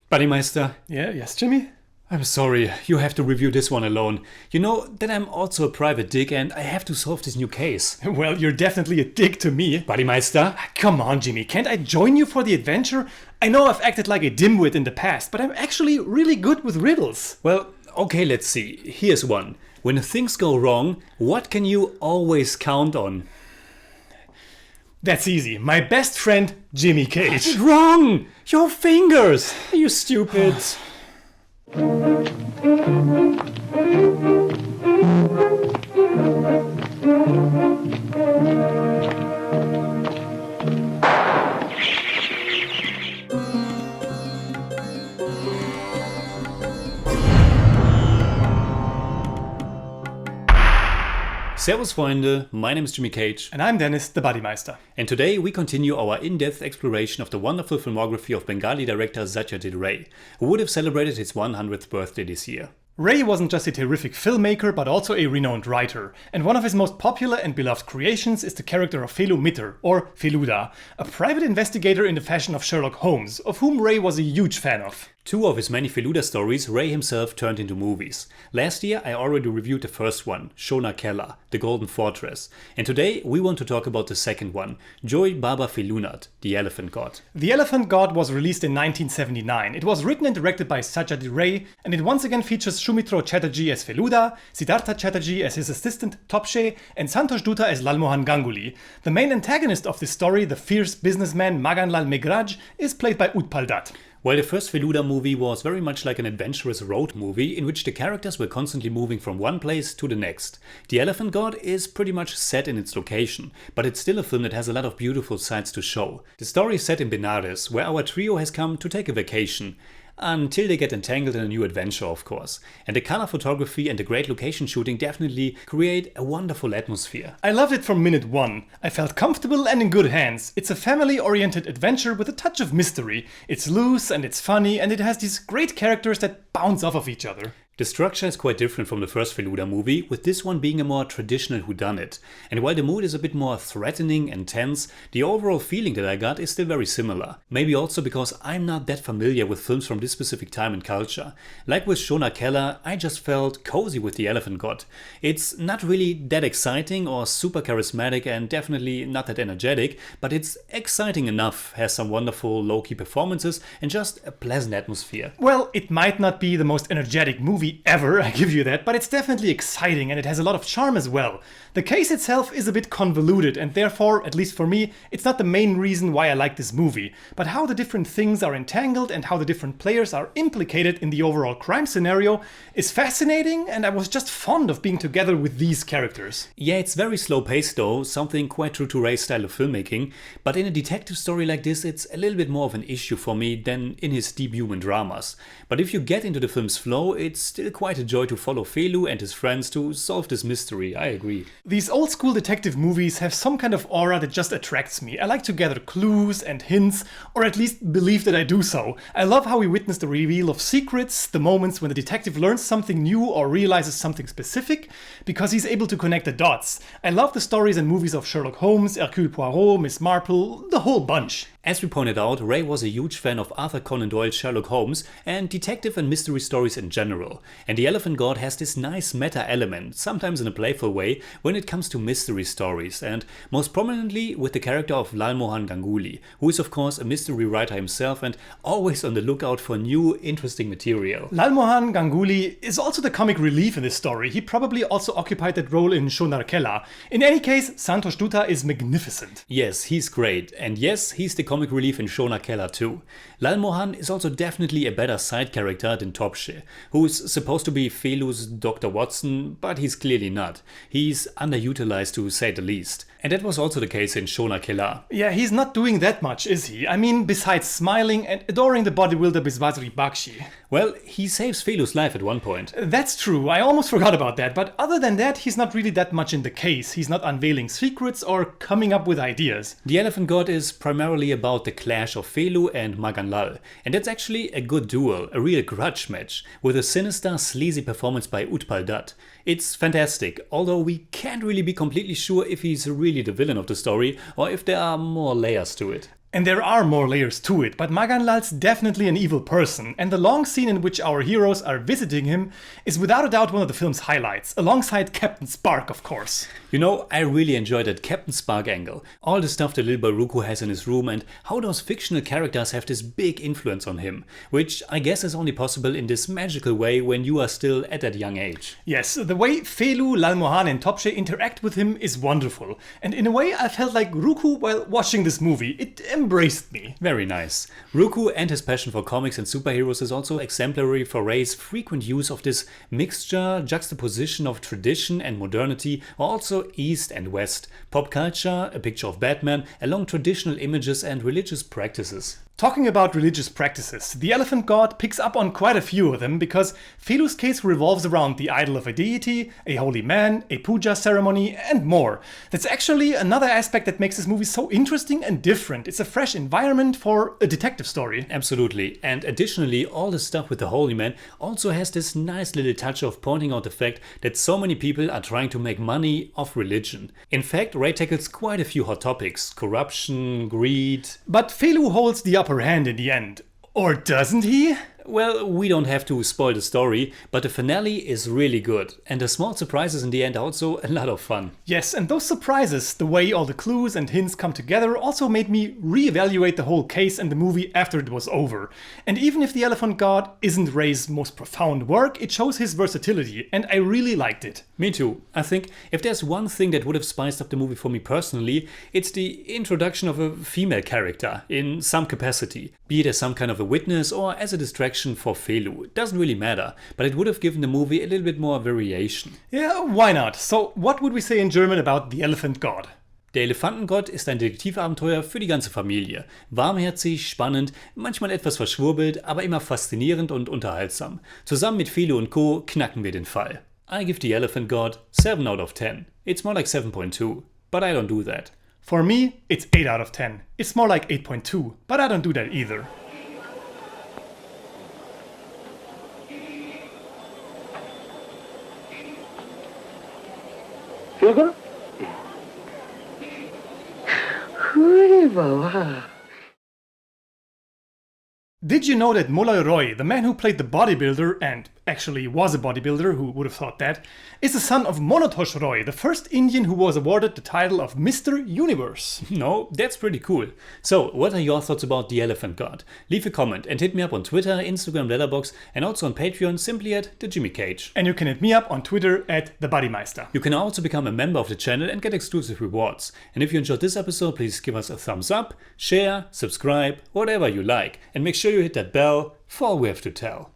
Buddymeister, Yeah, yes, Jimmy? I'm sorry, you have to review this one alone. You know that I'm also a private dick and I have to solve this new case. Well, you're definitely a dick to me. Buddymeister? Come on, Jimmy, can't I join you for the adventure? I know I've acted like a dimwit in the past, but I'm actually really good with riddles. Well, okay, let's see. Here's one. When things go wrong, what can you always count on? That's easy. My best friend, Jimmy Cage. Wrong! Your fingers! Are you stupid? Servus Freunde, my name is Jimmy Cage. And I'm Dennis, the Buddymeister. And today we continue our in-depth exploration of the wonderful filmography of Bengali director Satyajit Ray, who would have celebrated his 100th birthday this year. Ray wasn't just a terrific filmmaker, but also a renowned writer, and one of his most popular and beloved creations is the character of Felu Mitter, or Feluda, a private investigator in the fashion of Sherlock Holmes, of whom Ray was a huge fan of. Two of his many Feluda stories Ray himself turned into movies. Last year I already reviewed the first one, Shona Kella, The Golden Fortress, and today we want to talk about the second one, Joy Baba Felunat, The Elephant God. The Elephant God was released in 1979. It was written and directed by Satyajit Ray, and it once again features Soumitra Chatterjee as Feluda, Siddhartha Chatterjee as his assistant Topshe, and Santosh Dutta as Lalmohan Ganguly. The main antagonist of this story, the fierce businessman Maganlal Megraj, is played by Utpal Dutt. While the first Feluda movie was very much like an adventurous road movie in which the characters were constantly moving from one place to the next, The Elephant God is pretty much set in its location, but it's still a film that has a lot of beautiful sights to show. The story is set in Benares, where our trio has come to take a vacation. Until they get entangled in a new adventure, of course. And the color photography and the great location shooting definitely create a wonderful atmosphere. I loved it from minute one. I felt comfortable and in good hands. It's a family-oriented adventure with a touch of mystery. It's loose and it's funny, and it has these great characters that bounce off of each other. The structure is quite different from the first Feluda movie, with this one being a more traditional whodunit. And while the mood is a bit more threatening and tense, the overall feeling that I got is still very similar. Maybe also because I'm not that familiar with films from this specific time and culture. Like with Shona Kella, I just felt cozy with The Elephant God. It's not really that exciting or super charismatic and definitely not that energetic, but it's exciting enough, has some wonderful low-key performances and just a pleasant atmosphere. Well, it might not be the most energetic movie ever, I give you that, but it's definitely exciting and it has a lot of charm as well. The case itself is a bit convoluted and therefore, at least for me, it's not the main reason why I like this movie, but how the different things are entangled and how the different players are implicated in the overall crime scenario is fascinating, and I was just fond of being together with these characters. Yeah, it's very slow paced though, something quite true to Ray's style of filmmaking, but in a detective story like this it's a little bit more of an issue for me than in his deep human dramas. But if you get into the film's flow, it's still quite a joy to follow Felu and his friends to solve this mystery, I agree. These old school detective movies have some kind of aura that just attracts me. I like to gather clues and hints, or at least believe that I do so. I love how we witness the reveal of secrets, the moments when the detective learns something new or realizes something specific, because he's able to connect the dots. I love the stories and movies of Sherlock Holmes, Hercule Poirot, Miss Marple, the whole bunch. As we pointed out, Ray was a huge fan of Arthur Conan Doyle's Sherlock Holmes and detective and mystery stories in general. And The Elephant God has this nice meta element, sometimes in a playful way, when it comes to mystery stories, and most prominently with the character of Lalmohan Ganguly, who is of course a mystery writer himself and always on the lookout for new interesting material. Lalmohan Ganguly is also the comic relief in this story. He probably also occupied that role in Shona Kella. In any case, Santosh Dutta is magnificent. Yes, he's great, and yes, he's the comic relief in Shona Kella too. Lalmohan is also definitely a better side character than Topshe, who's supposed to be Felu's Dr. Watson, but he's clearly not. He's underutilized to say the least. And that was also the case in Shona Kella. Yeah, he's not doing that much, is he? I mean, besides smiling and adoring the bodybuilder Biswazri Bakshi. Well, he saves Felu's life at one point. That's true, I almost forgot about that, but other than that, he's not really that much in the case. He's not unveiling secrets or coming up with ideas. The Elephant God is primarily about the clash of Felu and Maganlal, and that's actually a good duel, a real grudge match, with a sinister, sleazy performance by Utpal Dutt. It's fantastic, although we can't really be completely sure if he's really the villain of the story or if there are more layers to it. And there are more layers to it, but Maganlal's definitely an evil person, and the long scene in which our heroes are visiting him is without a doubt one of the film's highlights, alongside Captain Spark, of course. You know, I really enjoyed that Captain Spark angle. All the stuff that little boy Ruku has in his room and how those fictional characters have this big influence on him, which I guess is only possible in this magical way when you are still at that young age. Yes, the way Felu, Lalmohan and Topshe interact with him is wonderful, and in a way I felt like Ruku while watching this movie. It embraced me. Very nice. Ruku and his passion for comics and superheroes is also exemplary for Rei's frequent use of this mixture, juxtaposition of tradition and modernity, also East and West, pop culture, a picture of Batman, along traditional images and religious practices. Talking about religious practices, the Elephant God picks up on quite a few of them because Felu's case revolves around the idol of a deity, a holy man, a puja ceremony, and more. That's actually another aspect that makes this movie so interesting and different. It's a fresh environment for a detective story. Absolutely, and additionally, all the stuff with the holy man also has this nice little touch of pointing out the fact that so many people are trying to make money off religion. In fact, Rei tackles quite a few hot topics: corruption, greed. But Felu holds the upper hand in the end. Or doesn't he? Well, we don't have to spoil the story, but the finale is really good, and the small surprises in the end are also a lot of fun. Yes, and those surprises, the way all the clues and hints come together, also made me reevaluate the whole case and the movie after it was over. And even if The Elephant God isn't Rei's most profound work, it shows his versatility, and I really liked it. Me too. I think if there's one thing that would have spiced up the movie for me personally, it's the introduction of a female character in some capacity, be it as some kind of a witness or as a distraction for Felu. It doesn't really matter, but it would have given the movie a little bit more variation. Yeah, why not? So, what would we say in German about The Elephant God? Der Elefantengott ist ein Detektivabenteuer für die ganze Familie. Warmherzig, spannend, manchmal etwas verschwurbelt, aber immer faszinierend und unterhaltsam. Zusammen mit Felu und Co. knacken wir den Fall. I give The Elephant God 7 out of 10. It's more like 7.2, but I don't do that. For me, it's 8 out of 10. It's more like 8.2, but I don't do that either. Feel good? Wow. Did you know that Molloy Roy, the man who played the bodybuilder, and actually was a bodybuilder, who would have thought that, is the son of Monotosh Roy, the first Indian who was awarded the title of Mr. Universe? No, that's pretty cool. So, what are your thoughts about The Elephant God? Leave a comment and hit me up on Twitter, Instagram, Letterboxd, and also on Patreon simply at The Jimmy Cage. And you can hit me up on Twitter at The Bodymeister. You can also become a member of the channel and get exclusive rewards. And if you enjoyed this episode, please give us a thumbs up, share, subscribe, whatever you like. And make sure you hit that bell for all we have to tell.